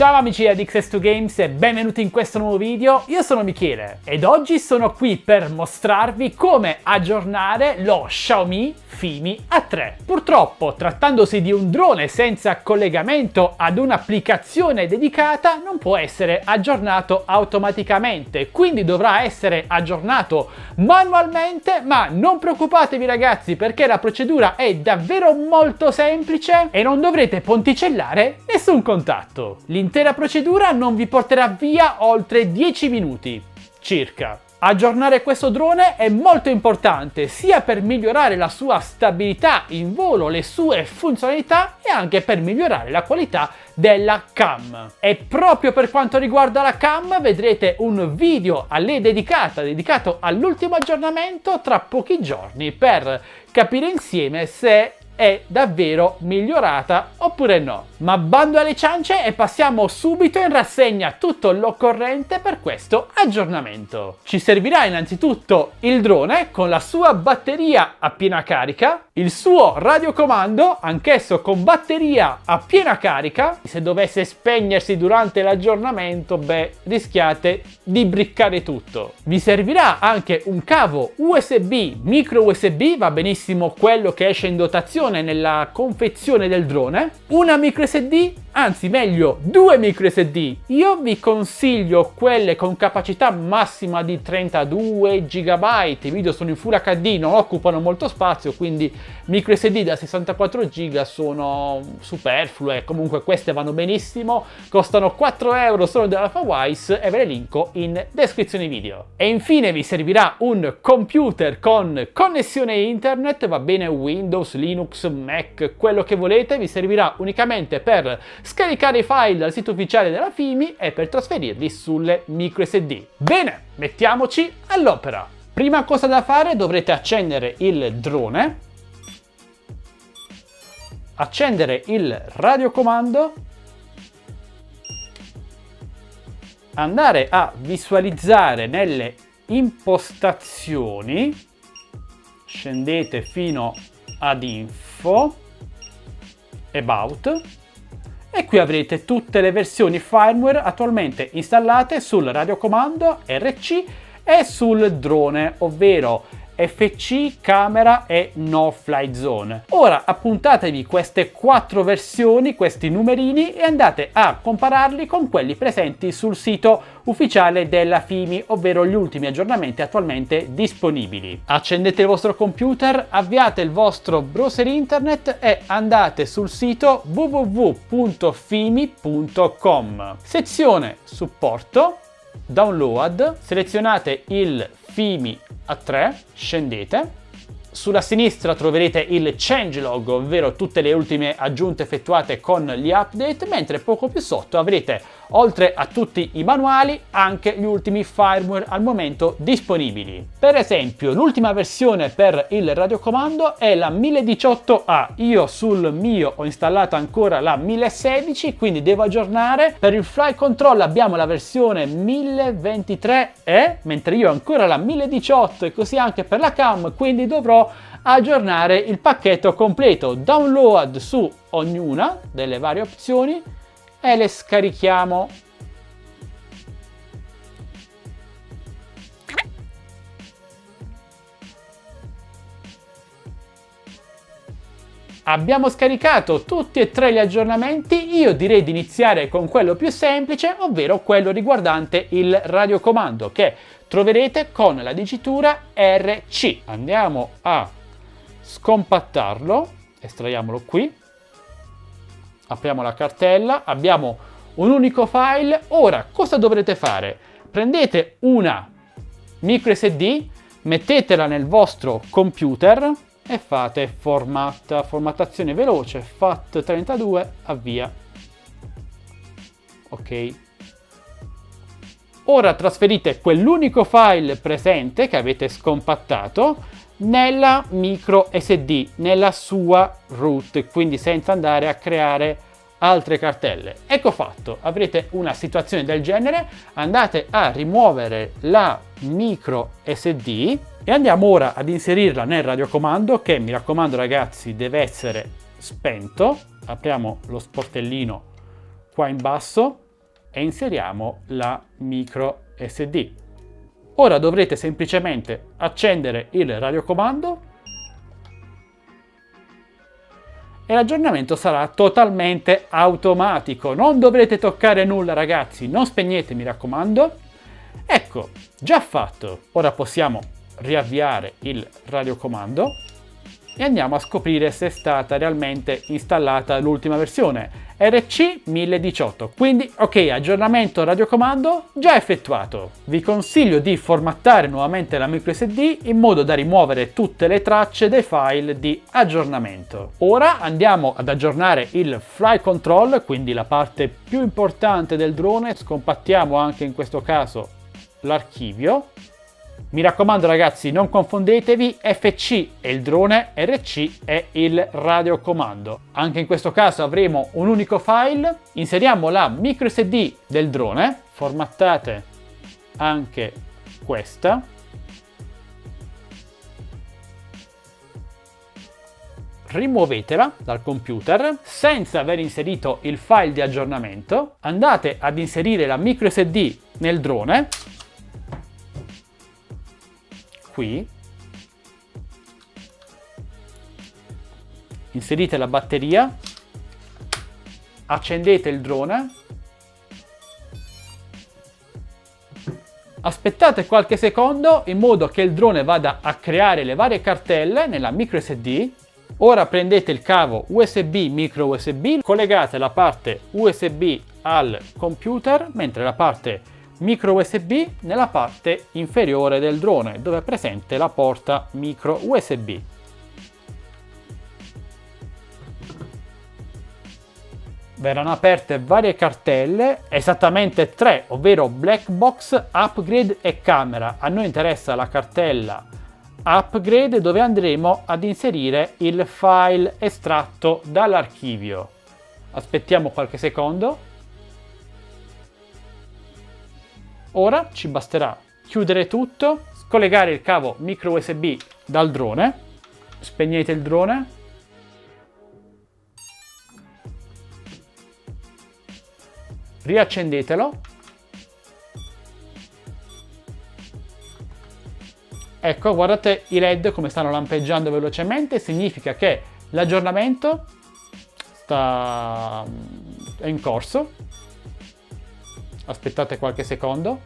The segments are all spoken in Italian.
Ciao amici di Addicts2Games e benvenuti in questo nuovo video. Io sono Michele ed oggi sono qui per mostrarvi come aggiornare lo Xiaomi Fimi A3. Purtroppo, trattandosi di un drone senza collegamento ad un'applicazione dedicata, non può essere aggiornato automaticamente, quindi dovrà essere aggiornato manualmente, ma non preoccupatevi ragazzi, perché la procedura è davvero molto semplice e non dovrete ponticellare nessun contatto. L'intera procedura non vi porterà via oltre 10 minuti circa. Aggiornare questo drone è molto importante sia per migliorare la sua stabilità in volo, le sue funzionalità e anche per migliorare la qualità della cam. E proprio per quanto riguarda la cam vedrete un video a lei dedicato all'ultimo aggiornamento tra pochi giorni per capire insieme se è davvero migliorata oppure no. Ma bando alle ciance e passiamo subito in rassegna tutto l'occorrente per questo aggiornamento. Ci servirà innanzitutto il drone con la sua batteria a piena carica, il suo radiocomando anch'esso con batteria a piena carica. Se dovesse spegnersi durante l'aggiornamento, rischiate di briccare tutto. Vi servirà anche un cavo USB, micro USB, va benissimo quello che esce in dotazione nella confezione del drone, una micro SD, anzi meglio due micro SD. Io vi consiglio quelle con capacità massima di 32 GB. I video sono in Full HD, non occupano molto spazio, quindi micro SD da 64 GB sono superflue. Comunque queste vanno benissimo, costano 4 euro solo da AlphaWise e ve le linko in descrizione video. E infine vi servirà un computer con connessione internet, va bene Windows, Linux, Mac, quello che volete. Vi servirà unicamente per scaricare i file dal sito ufficiale della Fimi e per trasferirli sulle micro SD. Bene, mettiamoci all'opera. Prima cosa da fare, dovrete accendere il drone, accendere il radiocomando, andare a visualizzare nelle impostazioni, scendete fino ad info, about, e qui avrete tutte le versioni firmware attualmente installate sul radiocomando RC e sul drone, ovvero FC, camera e no fly zone. Ora appuntatevi queste 4 versioni, questi numerini, e andate a compararli con quelli presenti sul sito ufficiale della Fimi, ovvero gli ultimi aggiornamenti attualmente disponibili. Accendete il vostro computer, avviate il vostro browser internet e andate sul sito www.fimi.com. Sezione supporto, download, selezionate il Fimi A3, scendete. Sulla sinistra troverete il changelog, ovvero tutte le ultime aggiunte effettuate con gli update, mentre poco più sotto avrete, oltre a tutti i manuali, anche gli ultimi firmware al momento disponibili. Per esempio, l'ultima versione per il radiocomando è la 1018A. Io sul mio ho installato ancora la 1016, quindi devo aggiornare. Per il flight control abbiamo la versione 1023E, mentre io ho ancora la 1018, e così anche per la cam, quindi dovrò aggiornare il pacchetto completo. Download su ognuna delle varie opzioni e le scarichiamo. Abbiamo scaricato tutti e tre gli aggiornamenti. Io direi di iniziare con quello più semplice, ovvero quello riguardante il radiocomando, che troverete con la dicitura RC. Andiamo a scompattarlo, estraiamolo qui, apriamo la cartella, abbiamo un unico file. Ora cosa dovrete fare? Prendete una micro SD, mettetela nel vostro computer e fate formattazione veloce, FAT32, avvia. Ok. Ora trasferite quell'unico file presente che avete scompattato nella micro SD, nella sua root, quindi senza andare a creare altre cartelle. Ecco fatto, avrete una situazione del genere. Andate a rimuovere la micro SD e andiamo ora ad inserirla nel radiocomando, che mi raccomando ragazzi deve essere spento. Apriamo lo sportellino qua in basso, e inseriamo la micro SD. Ora dovrete semplicemente accendere il radiocomando e l'aggiornamento sarà totalmente automatico. Non dovrete toccare nulla, ragazzi, non spegnete, mi raccomando. Ecco, già fatto. Ora possiamo riavviare il radiocomando e andiamo a scoprire se è stata realmente installata l'ultima versione RC 1018. Quindi ok, aggiornamento radiocomando già effettuato. Vi consiglio di formattare nuovamente la microSD in modo da rimuovere tutte le tracce dei file di aggiornamento. Ora andiamo ad aggiornare il flight control, quindi la parte più importante del drone. Scompattiamo anche in questo caso l'archivio. Mi raccomando, ragazzi, non confondetevi, FC è il drone, RC è il radiocomando. Anche in questo caso avremo un unico file. Inseriamo la microSD del drone, formattate anche questa. Rimuovetela dal computer senza aver inserito il file di aggiornamento. Andate ad inserire la microSD nel drone. Qui inserite la batteria, accendete il drone, aspettate qualche secondo in modo che il drone vada a creare le varie cartelle nella microSD. Ora prendete il cavo USB micro USB, collegate la parte USB al computer, mentre la parte micro USB nella parte inferiore del drone, dove è presente la porta micro USB. Verranno aperte varie cartelle, esattamente 3, ovvero Black Box, Upgrade e Camera. A noi interessa la cartella Upgrade, dove andremo ad inserire il file estratto dall'archivio. Aspettiamo qualche secondo. Ora ci basterà chiudere tutto, scollegare il cavo micro USB dal drone, spegnete il drone, riaccendetelo. Ecco, guardate i LED come stanno lampeggiando velocemente, significa che l'aggiornamento è in corso. Aspettate qualche secondo.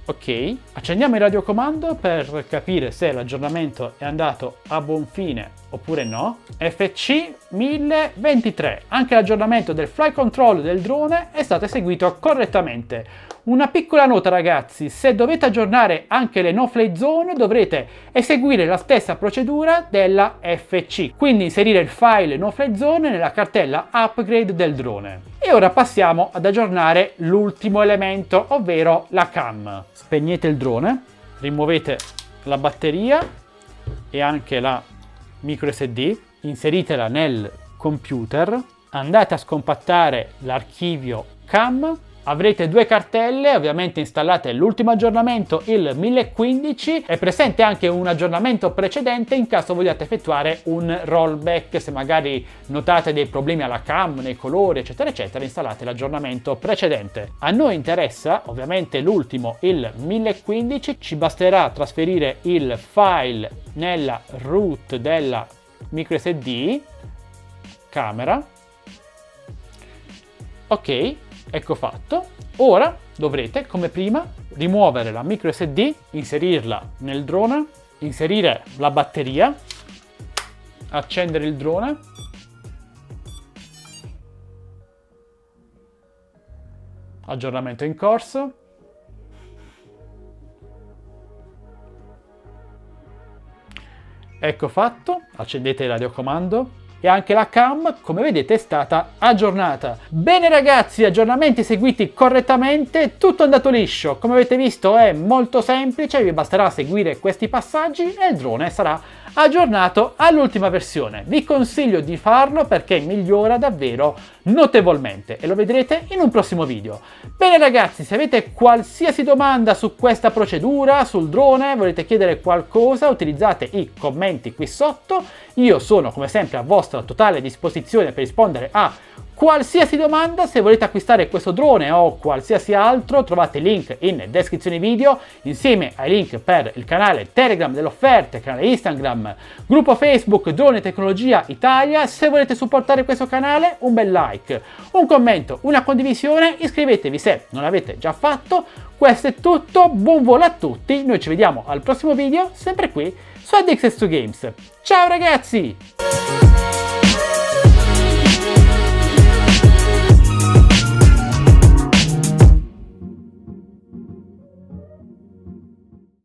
Ok, accendiamo il radiocomando per capire se l'aggiornamento è andato a buon fine oppure no. FC 1023. Anche l'aggiornamento del flight control del drone è stato eseguito correttamente. Una piccola nota, ragazzi: se dovete aggiornare anche le no fly zone dovrete eseguire la stessa procedura della FC, quindi inserire il file no fly zone nella cartella upgrade del drone. E ora passiamo ad aggiornare l'ultimo elemento, ovvero la cam. Spegnete il drone, rimuovete la batteria e anche la micro SD, inseritela nel computer, andate a scompattare l'archivio cam. Avrete due cartelle, ovviamente installate l'ultimo aggiornamento, il 1015, è presente anche un aggiornamento precedente in caso vogliate effettuare un rollback. Se magari notate dei problemi alla cam, nei colori, eccetera eccetera, installate l'aggiornamento precedente. A noi interessa ovviamente l'ultimo, il 1015, ci basterà trasferire il file nella root della microSD, camera, ok. Ecco fatto. Ora dovrete, come prima, rimuovere la micro SD, inserirla nel drone, inserire la batteria, accendere il drone, aggiornamento in corso, ecco fatto, accendete il radiocomando. E anche la cam, come vedete, è stata aggiornata. Bene ragazzi, aggiornamenti eseguiti correttamente, tutto è andato liscio. Come avete visto è molto semplice, vi basterà seguire questi passaggi e il drone sarà aggiornato all'ultima versione. Vi consiglio di farlo perché migliora davvero notevolmente e lo vedrete in un prossimo video. Bene ragazzi, se avete qualsiasi domanda su questa procedura, sul drone, volete chiedere qualcosa, utilizzate i commenti qui sotto. Io sono come sempre a vostra totale disposizione per rispondere a qualsiasi domanda. Se volete acquistare questo drone o qualsiasi altro, trovate il link in descrizione video insieme ai link per il canale Telegram delle offerte, canale Instagram, gruppo Facebook Drone Tecnologia Italia. Se volete supportare questo canale, un bel like, un commento, una condivisione, iscrivetevi se non l'avete già fatto. Questo è tutto, buon volo a tutti, noi ci vediamo al prossimo video, sempre qui su AddXS2Games. Ciao ragazzi!